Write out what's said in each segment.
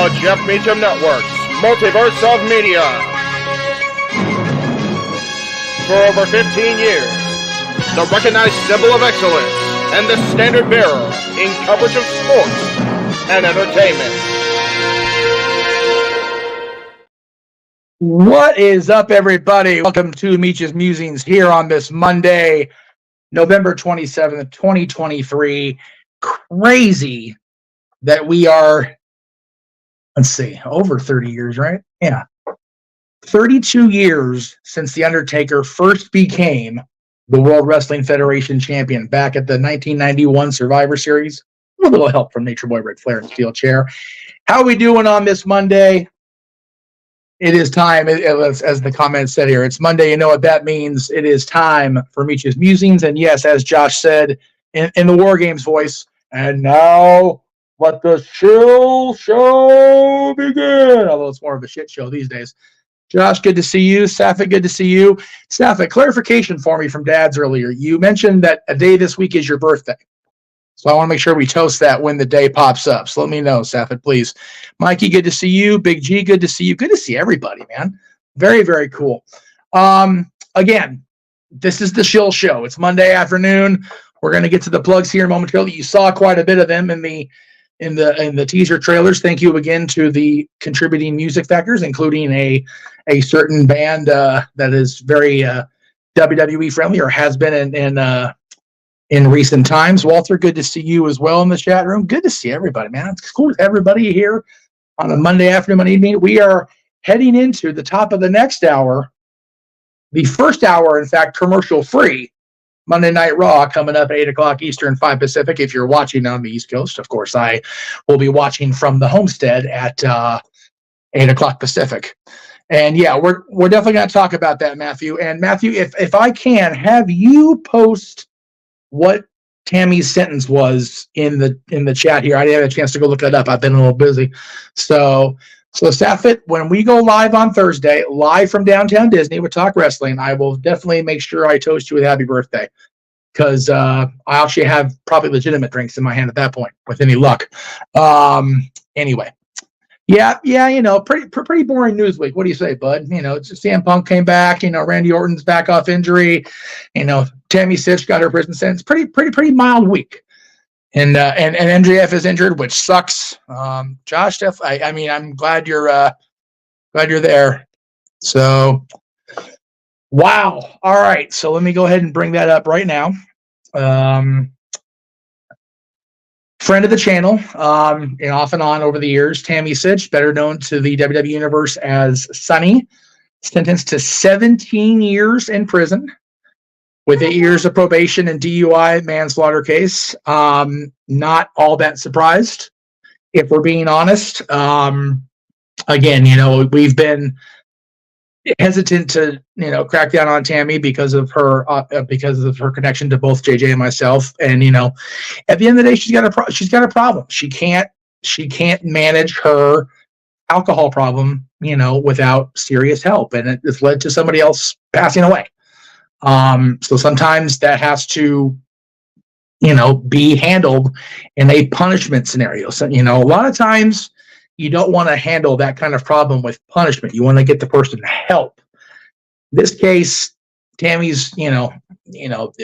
The Jeff Meacham Network's Multiverse of Media. For over 15 years, the recognized symbol of excellence and the standard bearer in coverage of sports and entertainment. What is up, everybody? Welcome to Meach's Musings here on this Monday, November 27th, 2023. Crazy that we are, let's see, over 30 years, right? Yeah. 32 years since The Undertaker first became the World Wrestling Federation champion back at the 1991 Survivor Series. A little help from Nature Boy Ric Flair in the steel chair. How are we doing on this Monday? It is time, as the comment said here, it's Monday. You know what that means. It is time for Meach's Musings. And yes, as Josh said in the War Games voice, and now let the chill show begin. Although it's more of a shit show these days. Josh, good to see you. Saffet, good to see you. Saffet, clarification for me from Dad's earlier. You mentioned that a day this week is your birthday. So I want to make sure we toast that when the day pops up. So let me know, Saffet, please. Mikey, good to see you. Big G, good to see you. Good to see everybody, man. Very, very cool. Again, this is the Shill Show. It's Monday afternoon. We're going to get to the plugs here momentarily. You saw quite a bit of them in the teaser trailers. Thank you again to the contributing music factors, including a certain band that is very WWE friendly or has been in recent times. Walter, good to see you as well in the chat room. Good to see everybody, man. It's cool with everybody here on a Monday afternoon, Monday evening. We are heading into the top of the next hour. The first hour, in fact, commercial-free. Monday Night Raw coming up at 8 o'clock Eastern, 5 Pacific. If you're watching on the East Coast, of course, I will be watching from the homestead at 8 o'clock Pacific. And yeah, we're definitely going to talk about that, Matthew. And Matthew, if I can, have you post what Tammy's sentence was in the chat here. I didn't have a chance to go look that up. I've been a little busy. So Saffet, when we go live on Thursday, live from downtown Disney with Talk Wrestling, I will definitely make sure I toast you with happy birthday. Because I actually have probably legitimate drinks in my hand at that point, with any luck. Anyway. Yeah, you know, pretty boring news week. What do you say, bud? You know, CM Punk came back. You know, Randy Orton's back off injury. You know, Tammy Sitch got her prison sentence. Pretty mild week. And MJF is injured, which sucks. Josh, I mean, I'm glad you're there. So, wow. All right. So let me go ahead and bring that up right now. Friend of the channel, and off and on over the years, Tammy Sitch, better known to the WWE Universe as Sunny, sentenced to 17 years in prison with 8 years of probation and DUI manslaughter case. Not all that surprised, if we're being honest. Again, you know, we've been hesitant to, you know, crack down on Tammy because of her connection to both JJ and myself. And, you know, at the end of the day, she's got a problem. She can't manage her alcohol problem, you know, without serious help, and it's led to somebody else passing away. So sometimes that has to, you know, be handled in a punishment scenario. So, you know, a lot of times you don't want to handle that kind of problem with punishment. You want to get the person help. In this case, Tammy's, you know,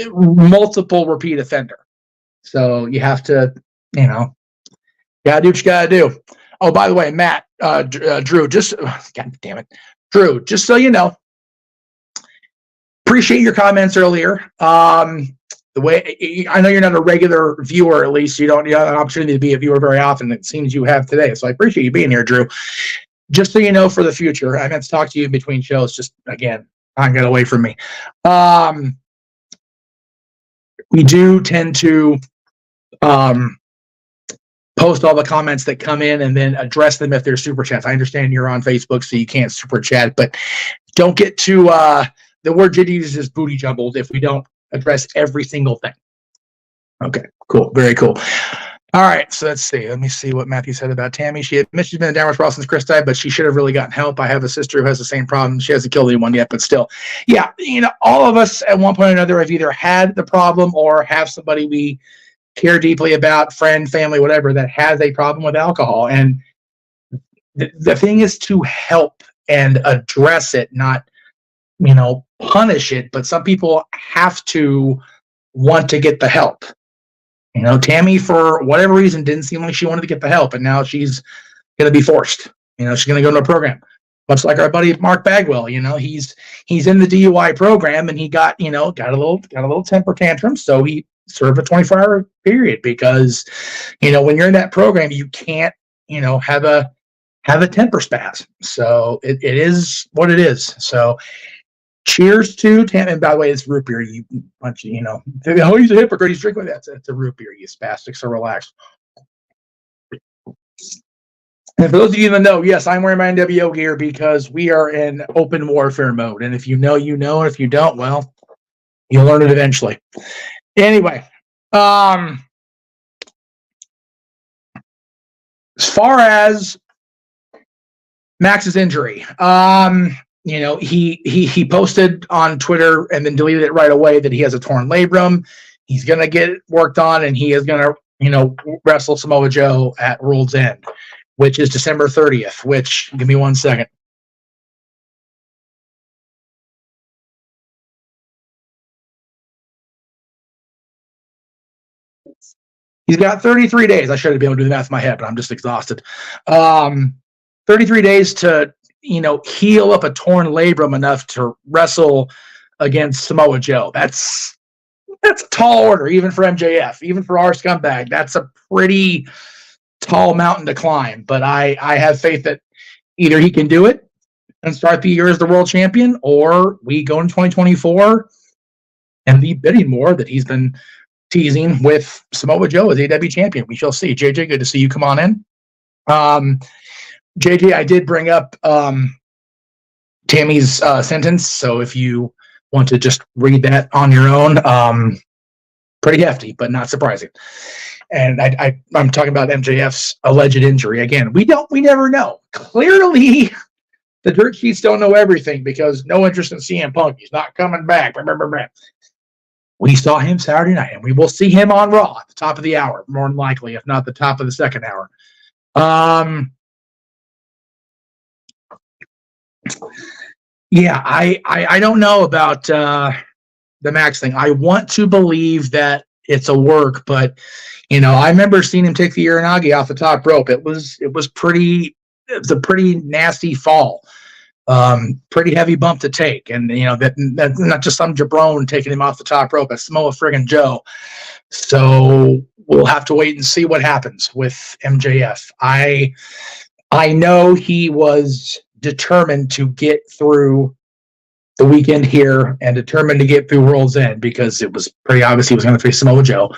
multiple repeat offender. So you have to, you know, gotta do what you gotta do. Oh, by the way, Matt, Drew, God damn it, Drew, just so you know, appreciate your comments earlier. The way I know you're not a regular viewer, at least you don't have an opportunity to be a viewer very often. It seems you have today, so I appreciate you being here, Drew. Just so you know, for the future, I meant to talk to you in between shows. Just again, don't get away from me. We do tend to post all the comments that come in and then address them if they're super chats. I understand you're on Facebook, so you can't super chat, but don't get too the word Jid uses is booty jumbled if we don't address every single thing. Okay, cool. Very cool. All right, so let's see. Let me see what Matthew said about Tammy. She admits she's been in downward spiral since Chris died, but she should have really gotten help. I have a sister who has the same problem. She hasn't killed anyone yet, but still. Yeah, you know, all of us at one point or another have either had the problem or have somebody we care deeply about, friend, family, whatever, that has a problem with alcohol. And the thing is to help and address it, not, punish it. But some people have to want to get the help. Tammy, for whatever reason, didn't seem like she wanted to get the help, and now she's going to be forced. She's going to go into a program, much like our buddy Mark Bagwell. He's in the DUI program, and he got a little temper tantrum, so he served a 24-hour period because, when you're in that program, you can't, have a temper spasm. So it is what it is. So cheers to Tammy. And by the way, it's root beer. You bunch of, oh, he's a hypocrite. He's drinking that. It's a root beer, you spastics. So relax. And for those of you that know, yes, I'm wearing my NWO gear because we are in open warfare mode. And if you know, you know. And if you don't, well, you'll learn it eventually. Anyway, as far as Max's injury, he posted on Twitter and then deleted it right away that he has a torn labrum. He's going to get it worked on, and he is going to, wrestle Samoa Joe at World's End, which is December 30th, which, give me 1 second. He's got 33 days. I should have been able to do the math in my head, but I'm just exhausted. 33 days to, heal up a torn labrum enough to wrestle against Samoa Joe. That's a tall order, even for MJF, even for our scumbag. That's a pretty tall mountain to climb. But I have faith that either he can do it and start the year as the world champion, or we go in 2024 and the bidding war that he's been teasing with Samoa Joe as AW champion. We shall see. JJ, good to see you. Come on in. JJ, I did bring up Tammy's sentence, so if you want to just read that on your own, pretty hefty, but not surprising. And I'm talking about MJF's alleged injury. Again, we never know. Clearly, the dirt sheets don't know everything because no interest in CM Punk. He's not coming back. We saw him Saturday night, and we will see him on Raw at the top of the hour, more than likely, if not the top of the second hour. Yeah, I don't know about the Max thing. I want to believe that it's a work, but I remember seeing him take the Uranagi off the top rope. It was a pretty nasty fall. Pretty heavy bump to take, and that's not just some jabron taking him off the top rope. That's Samoa friggin' Joe. So we'll have to wait and see what happens with MJF. I know he was determined to get through the weekend here and determined to get through World's End because it was pretty obvious he was going to face Samoa Joe,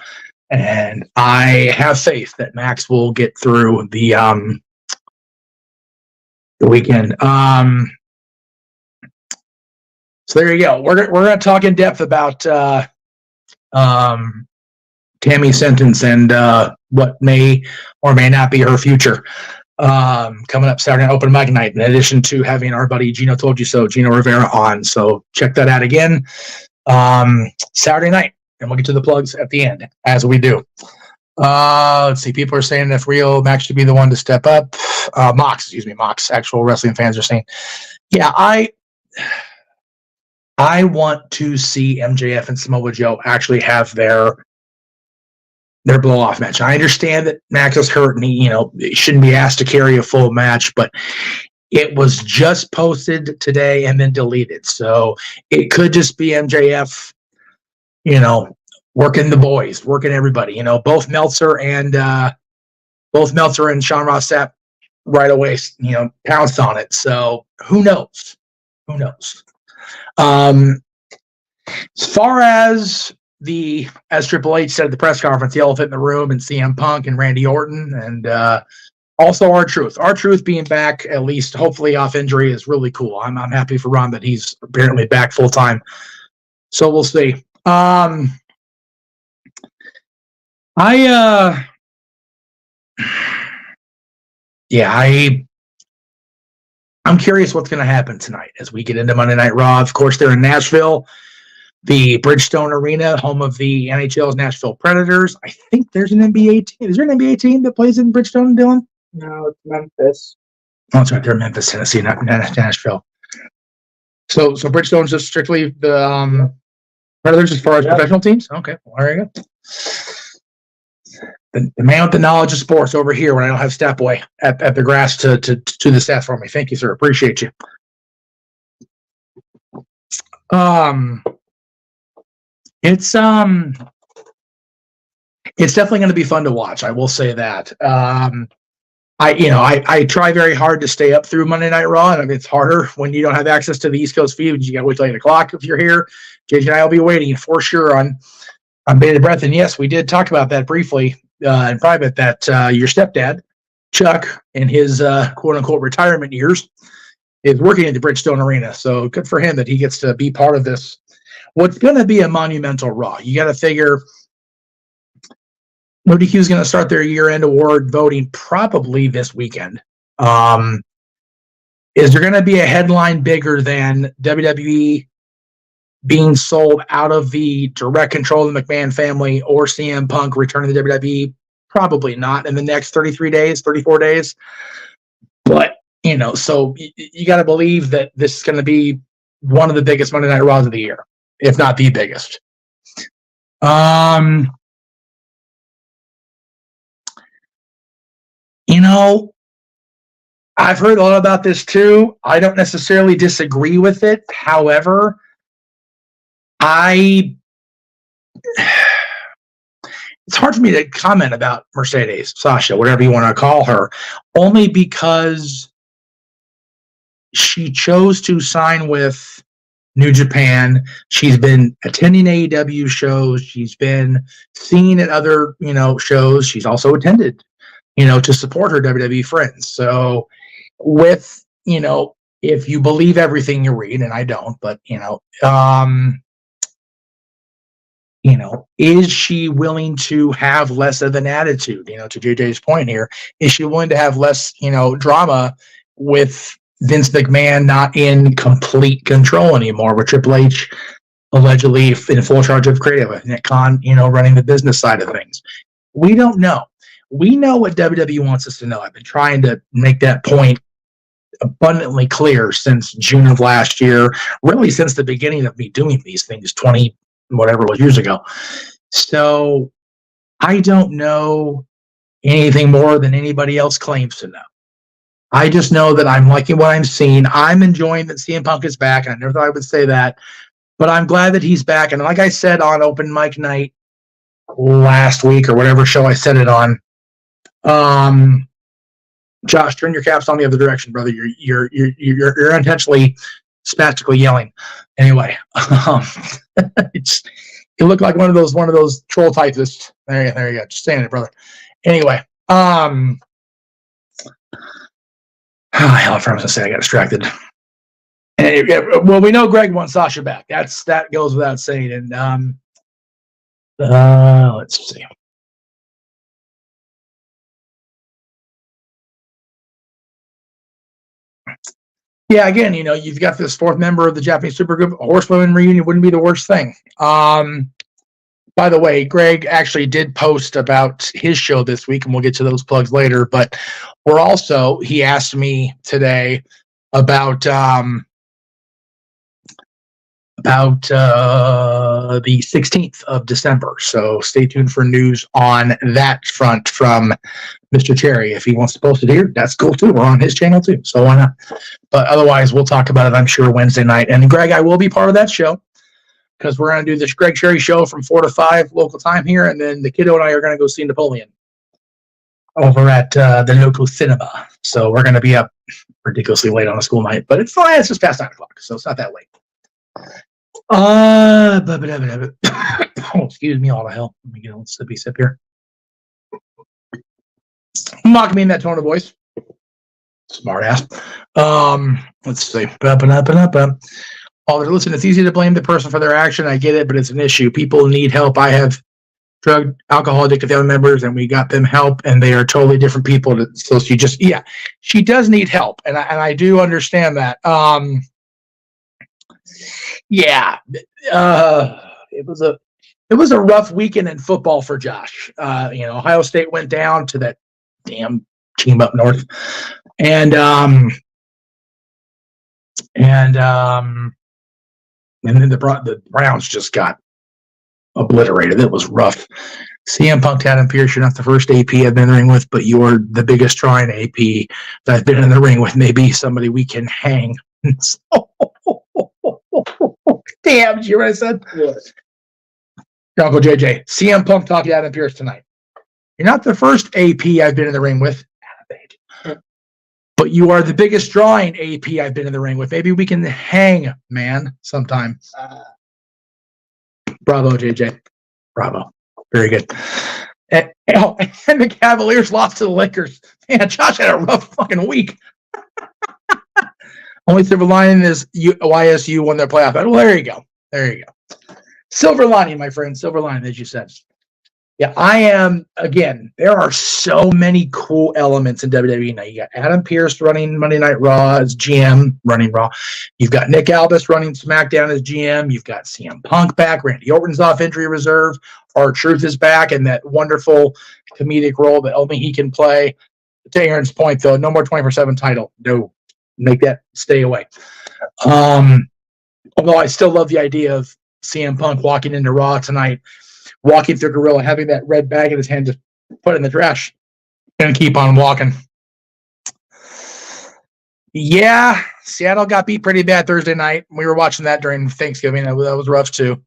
and I have faith that Max will get through the weekend. So there you go. We're going to talk in depth about Tammy's sentence and what may or may not be her future coming up Saturday night open mic night, in addition to having our buddy Gino Told You So, Gino Rivera, on. So check that out again Saturday night, and we'll get to the plugs at the end, as we do. Let's see. People are saying if Rio Max should be the one to step up. Mox. Actual wrestling fans are saying, yeah, I want to see MJF and Samoa Joe actually have their blow-off match. I understand that Max is hurt and he shouldn't be asked to carry a full match, but it was just posted today and then deleted. So it could just be MJF, working the boys, working everybody. Both Meltzer and Sean Ross Sapp right away, pounced on it. So who knows? As far as Triple H said at the press conference, the elephant in the room, and CM Punk and Randy Orton, and also R-Truth. R-Truth being back, at least hopefully off injury, is really cool. I'm happy for Ron that he's apparently back full time. So we'll see. I'm curious what's going to happen tonight as we get into Monday Night Raw. Of course, they're in Nashville, the Bridgestone Arena, home of the NHL's Nashville Predators. I think there's an NBA team. Is there an NBA team that plays in Bridgestone, Dylan? No, it's Memphis. that's right. They're Memphis, Tennessee, not Nashville. So Bridgestone's just strictly the Predators as far as professional teams. Okay, well, there you go. The man with the knowledge of sports over here when I don't have Stat Boy at the grass to the stats for me. Thank you, sir. Appreciate you. It's definitely going to be fun to watch. I will say that. I try very hard to stay up through Monday Night Raw, and it's harder when you don't have access to the East Coast feed. You got to wait till 8 o'clock if you're here. JJ and I will be waiting for sure on bated breath. And yes, we did talk about that briefly in private, that your stepdad, Chuck, in his quote-unquote retirement years, is working at the Bridgestone Arena. So good for him that he gets to be part of this. What's going to be a monumental Raw? You got to figure NoDQ is going to start their year-end award voting probably this weekend. Is there going to be a headline bigger than WWE being sold out of the direct control of the McMahon family or CM Punk returning to WWE? Probably not in the next 34 days. But, so you got to believe that this is going to be one of the biggest Monday Night Raws of the year, if not the biggest. I've heard a lot about this too. I don't necessarily disagree with it. However, it's hard for me to comment about Mercedes, Sasha, whatever you want to call her, only because she chose to sign with New Japan. She's been attending AEW shows. She's been seen at other, shows. She's also attended, to support her WWE friends. So with, if you believe everything you read, and I don't, but, is she willing to have less of an attitude, to JJ's point here? Is she willing to have less, drama with Vince McMahon not in complete control anymore, with Triple H allegedly in full charge of creative, with Nick Khan, running the business side of things? We don't know. We know what WWE wants us to know. I've been trying to make that point abundantly clear since June of last year, really since the beginning of me doing these things 20 whatever it was years ago. So I don't know anything more than anybody else claims to know. I just know that I'm liking what I'm seeing. I'm enjoying that CM Punk is back. I never thought I would say that, but I'm glad that he's back. And like I said on Open Mic Night last week or whatever show I said it on, Josh, turn your caps on the other direction, brother. You're intentionally spastically yelling. Anyway, you look like one of those troll typists. There you go. Just saying it, brother. Anyway, hell, I was going to say I got distracted. Well, we know Greg wants Sasha back. That goes without saying. And let's see. Yeah, again, you've got this fourth member of the Japanese supergroup. A horsewomen reunion wouldn't be the worst thing. By the way, Greg actually did post about his show this week, and we'll get to those plugs later. But he asked me today about the 16th of December. So stay tuned for news on that front from Mr. Cherry. If he wants to post it here, that's cool too. We're on his channel too, so why not? But otherwise, we'll talk about it, I'm sure, Wednesday night. And Greg, I will be part of that show because we're going to do this Greg Cherry show from 4 to 5 local time here, and then the kiddo and I are going to go see Napoleon over at the local cinema. So we're going to be up ridiculously late on a school night, but it's fine. It's just past 9 o'clock, so it's not that late. Oh, excuse me, all the hell. Let me get a little sippy sip here. Mock me in that tone of voice. Smart ass. Let's see. Listen, it's easy to blame the person for their action. I get it, but it's an issue. People need help. I have drug, alcohol addicted family members, and we got them help, and they are totally different people. So she does need help, and I do understand that. It was a rough weekend in football for Josh. Ohio State went down to that damn team up north, And then the Browns just got obliterated. It was rough. CM Punk, Adam Pearce, you're not the first AP I've been in the ring with, but you're the biggest trying AP that I've been in the ring with. Maybe somebody we can hang. Damn, did you hear what I said? Yes. Your Uncle JJ. CM Punk talking to Adam Pearce tonight. You're not the first AP I've been in the ring with, but you are the biggest drawing AP I've been in the ring with. Maybe we can hang, man, sometime. Bravo, JJ. Bravo. Very good. And the Cavaliers lost to the Lakers. Man, Josh had a rough fucking week. Only silver lining is YSU won their playoff. Well, there you go. There you go. Silver lining, my friend. Silver lining, as you said. Yeah, I am, again, there are so many cool elements in WWE now. You got Adam Pearce running Monday Night Raw as GM, running Raw. You've got Nick Aldis running SmackDown as GM. You've got CM Punk back. Randy Orton's off injury reserve. R-Truth is back in that wonderful comedic role that only he can play. To Aaron's point, though, no more 24/7 title. No. Make that stay away. Although I still love the idea of CM Punk walking into Raw tonight, walking through Gorilla, having that red bag in his hand, just put it in the trash and keep on walking. Yeah, Seattle got beat pretty bad Thursday night. We were watching that during Thanksgiving. That was rough too.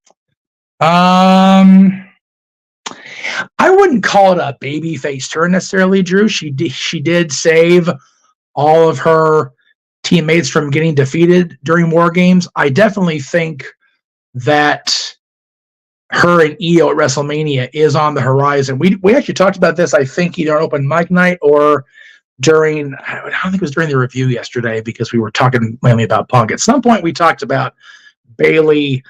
I wouldn't call it a babyface turn necessarily, Drew. She did save all of her teammates from getting defeated during War Games. I definitely think that her and Io at WrestleMania is on the horizon. We actually talked about this, I think, either on open mic night or during, I don't think it was during the review yesterday, because we were talking mainly about Punk. At some point we talked about Bayley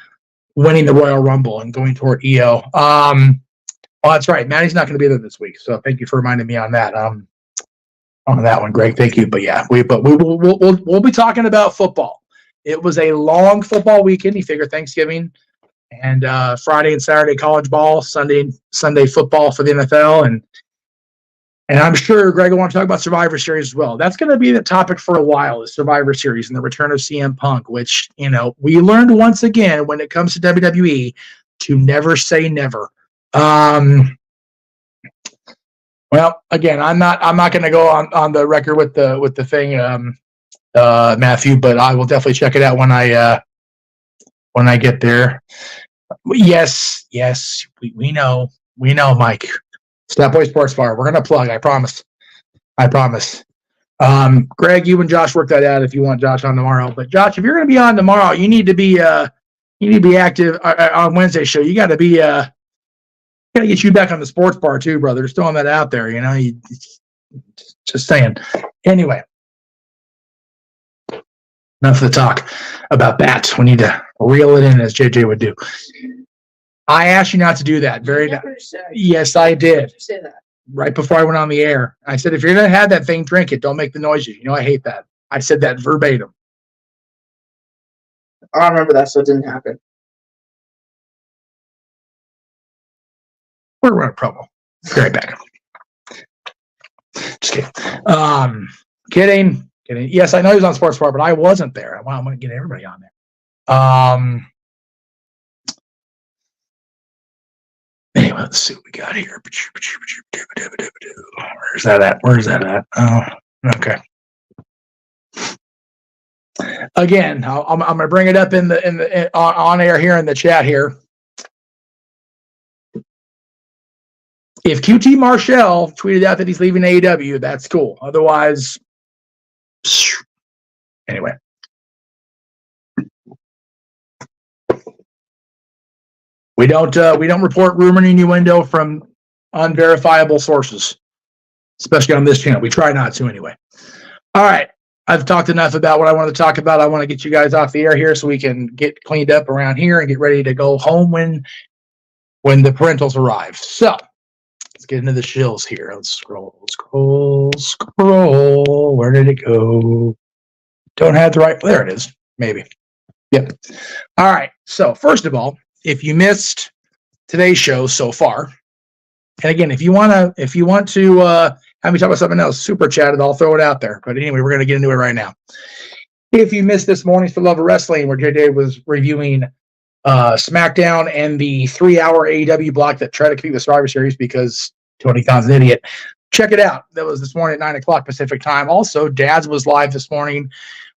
winning the Royal Rumble and going toward Io. Oh, that's right. Maddie's not going to be there this week, so thank you for reminding me on that. On that one, Greg, thank you. But yeah, we'll be talking about football. It was a long football weekend. You figure Thanksgiving and Friday and Saturday college ball, Sunday football for the NFL, and I'm sure Greg will want to talk about Survivor Series as well. That's going to be the topic for a while, the Survivor Series and the return of CM Punk, which, you know, we learned once again when it comes to WWE to never say never. Well, again, I'm not going to go on the record with the thing, Matthew, but I will definitely check it out when I get there. Yes, we know, Mike. Snap Boy Sports Bar. We're going to plug. I promise. Greg, you and Josh work that out if you want Josh on tomorrow. But Josh, if you're going to be on tomorrow, you need to be active on Wednesday's show. You got to be gotta get you back on the sports bar too, brother. Just throwing that out there, you know. Just saying. Anyway, enough of the talk about bats. We need to reel it in, as JJ would do. I asked you not to do that. Yes, I did. You say that right before I went on the air. I said, if you're gonna have that thing, drink it. Don't make the noises. You know, I hate that. I said that verbatim. I don't remember that, so it didn't happen. We're running a promo. Be right back. Just kidding. Kidding. Yes, I know he was on Sports Bar, but I wasn't there. I'm going to get everybody on there. Anyway, let's see what we got here. Where's that at? Oh, okay. Again, I'm going to bring it up in the on air here in the chat here. If QT Marshall tweeted out that he's leaving AEW, that's cool. Otherwise, anyway. We don't report rumor and innuendo from unverifiable sources, especially on this channel. We try not to anyway. All right. I've talked enough about what I wanted to talk about. I want to get you guys off the air here so we can get cleaned up around here and get ready to go home when the parentals arrive. So let's get into the shills here. Let's scroll. Where did it go? Don't have the right. There it is. Maybe. Yep. All right. So first of all, if you missed today's show so far, and again, if you want to have me talk about something else. Super chatted. I'll throw it out there. But anyway, we're going to get into it right now. If you missed this morning's For Love of Wrestling, where JJ was reviewing SmackDown and the 3-hour AEW block that tried to compete with Survivor Series because Tony Khan's an idiot, check it out. That was this morning at 9 o'clock Pacific time. Also, Dad's was live this morning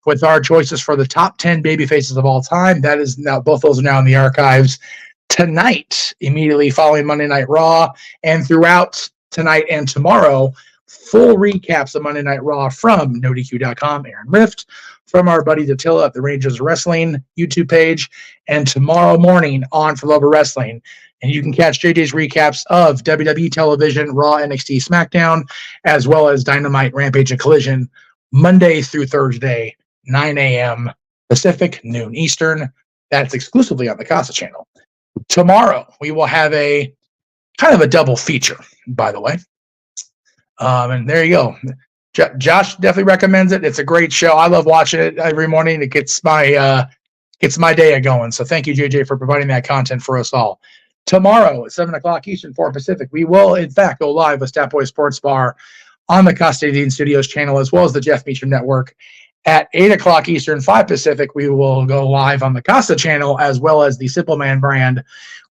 with our choices for the top 10 baby faces of all time. That is now, both those are now in the archives. Tonight, immediately following Monday Night Raw, and throughout tonight and tomorrow, full recaps of Monday Night Raw from NoDQ.com, Aaron Rift, from our buddy Attila at the Rangers Wrestling YouTube page, and tomorrow morning on For Love of Wrestling. And you can catch JJ's recaps of WWE television, Raw, NXT, SmackDown, as well as Dynamite, Rampage, and Collision, Monday through Thursday, 9 a.m. Pacific, noon Eastern. That's exclusively on the Casa channel. Tomorrow, we will have a kind of a double feature, by the way. And there you go. Josh definitely recommends it. It's a great show. I love watching it every morning. It gets my day going. So thank you, JJ, for providing that content for us all. Tomorrow at 7 o'clock Eastern, 4 Pacific, we will, in fact, go live with Stat Boy Sports Bar on the Costa Dean Studios channel, as well as the Jeff Meacham Network. At 8 o'clock Eastern, 5 Pacific, we will go live on the Costa channel, as well as the Simple Man brand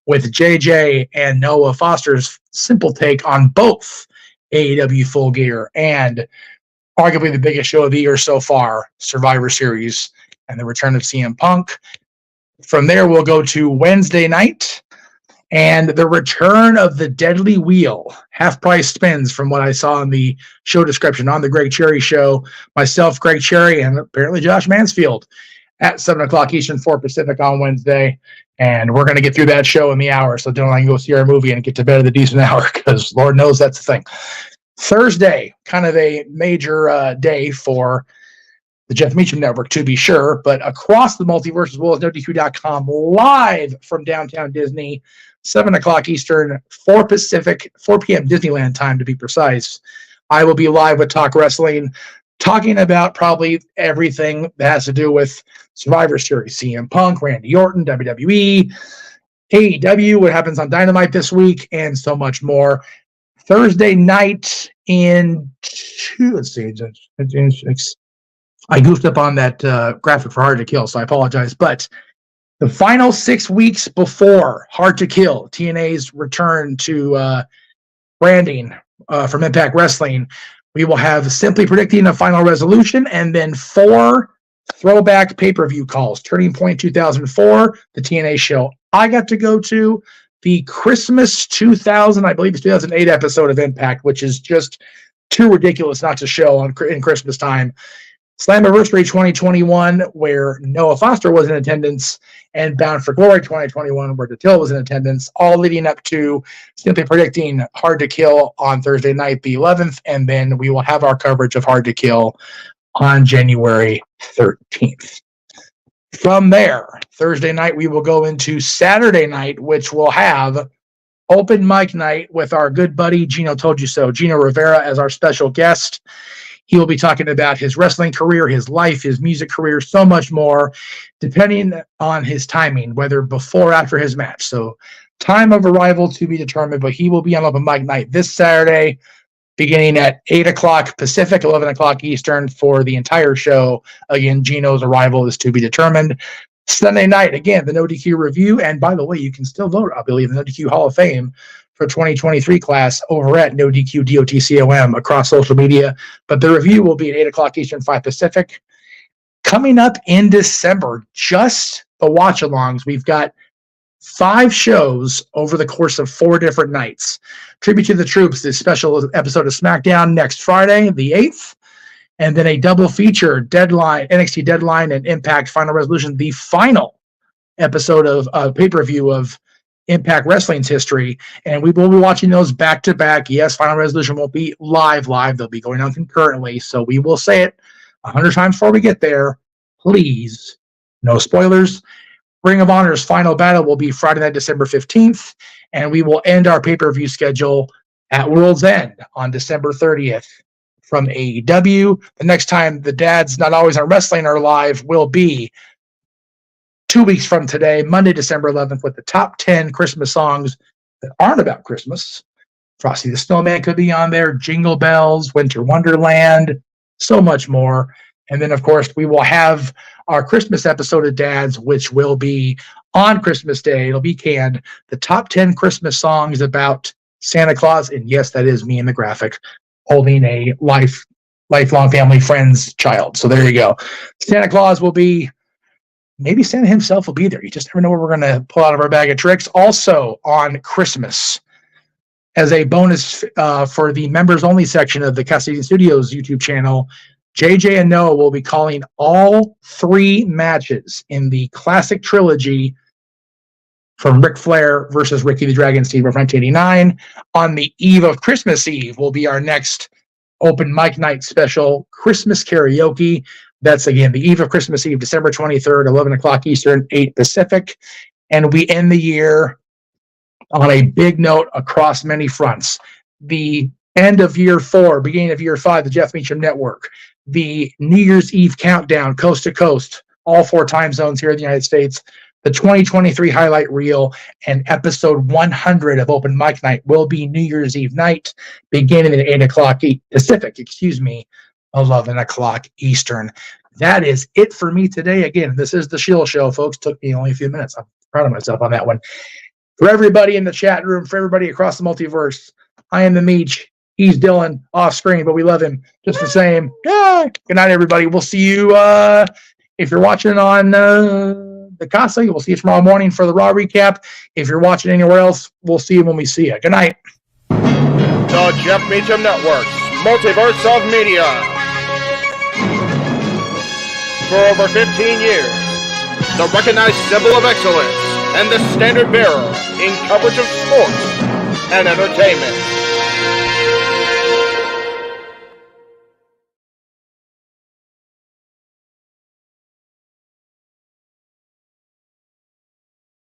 with JJ and Noah Foster's simple take on both AEW Full Gear and arguably the biggest show of the year so far, Survivor Series, and the return of CM Punk. From there, we'll go to Wednesday night and the return of the Deadly Wheel. Half-price spins from what I saw in the show description on the Greg Cherry Show. Myself, Greg Cherry, and apparently Josh Mansfield at 7 o'clock Eastern, 4 Pacific on Wednesday. And we're going to get through that show in the hour, so don't I can go see our movie and get to bed at a decent hour, because Lord knows that's the thing. Thursday, kind of a major day for the Jeff Meacham Network, to be sure, but across the multiverse, as well as NoDQ.com, live from downtown Disney, 7 o'clock Eastern, 4 Pacific, 4 p.m. Disneyland time to be precise. I will be live with Talk Wrestling, talking about probably everything that has to do with Survivor Series, CM Punk, Randy Orton, WWE, AEW, what happens on Dynamite this week, and so much more. Thursday night in I goofed up on that graphic for Hard to Kill, so I apologize. But the final 6 weeks before Hard to Kill, TNA's return to branding from Impact Wrestling, we will have Simply Predicting a Final Resolution, and then 4 throwback pay-per-view calls. Turning Point 2004, the TNA show I got to go to, the Christmas 2000, I believe it's 2008 episode of Impact, which is just too ridiculous not to show in Christmas time. Slammiversary 2021, where Noah Foster was in attendance, and Bound for Glory 2021, where Attila was in attendance, all leading up to Simply Predicting Hard to Kill on Thursday night, the 11th, and then we will have our coverage of Hard to Kill on January 13th. From there, Thursday night, we will go into Saturday night, which will have open mic night with our good buddy Gino Told You So, Gino Rivera, as our special guest. He will be talking about his wrestling career, his life, his music career, so much more, depending on his timing, whether before or after his match. So time of arrival to be determined, but he will be on open mic night this Saturday, beginning at 8 o'clock Pacific, 11 o'clock Eastern for the entire show. Again, Gino's arrival is to be determined. Sunday night, again, the No DQ review. And by the way, you can still vote, I believe, in the No DQ Hall of Fame for 2023 class over at No DQ DOTCOM across social media. But the review will be at 8 o'clock Eastern, 5 Pacific. Coming up in December, just the watch-alongs, we've got 5 shows over the course of 4 different nights. Tribute to the Troops, the special episode of SmackDown next Friday, the 8th. And then a double feature, Deadline, NXT Deadline and Impact Final Resolution, the final episode of pay-per-view of Impact Wrestling's history. And we will be watching those back-to-back. Yes, Final Resolution won't be live. They'll be going on concurrently. So we will say it 100 times before we get there. Please, no spoilers. Ring of Honor's final battle will be Friday night, December 15th. And we will end our pay-per-view schedule at World's End on December 30th. From AEW. The next time the Dads Not Always on Wrestling are live will be 2 weeks from today, Monday, December 11th, with the top 10 Christmas songs that aren't about Christmas. Frosty the Snowman could be on there, Jingle Bells, Winter Wonderland, so much more. And then, of course, we will have our Christmas episode of Dads, which will be on Christmas Day. It'll be canned. The top 10 Christmas songs about Santa Claus. And yes, that is me in the graphic holding a lifelong family friend's child. So there you go. Santa Claus will be, maybe Santa himself will be there. You just never know what we're going to pull out of our bag of tricks. Also on Christmas, as a bonus for the members only section of the Custody Studios YouTube channel, JJ and Noah will be calling all 3 matches in the classic trilogy from Ric Flair versus Ricky the Dragon Steamboat from 1989. On the eve of Christmas Eve will be our next open mic night special, Christmas karaoke. That's, again, the eve of Christmas Eve, December 23rd, 11 o'clock Eastern, 8 Pacific. And we end the year on a big note across many fronts. The end of year 4, beginning of year 5, the Jeff Meacham Network. The New Year's Eve countdown, coast to coast, all 4 time zones here in the United States. The 2023 highlight reel and episode 100 of Open Mic Night will be New Year's Eve night, beginning at 8 o'clock Pacific, 11 o'clock Eastern. That is it for me today. Again, this is the Shield Show, folks. Took me only a few minutes. I'm proud of myself on that one. For everybody in the chat room, for everybody across the multiverse, I am the Meach. He's Dylan off screen, but we love him just the same. Yeah. Good night, everybody. We'll see you if you're watching on the Casa. We'll see you tomorrow morning for the Raw recap. If you're watching anywhere else, we'll see you when we see you. Good night. The Jeff Meacham Network, multiverse of media. For over 15 years, the recognized symbol of excellence and the standard bearer in coverage of sports and entertainment.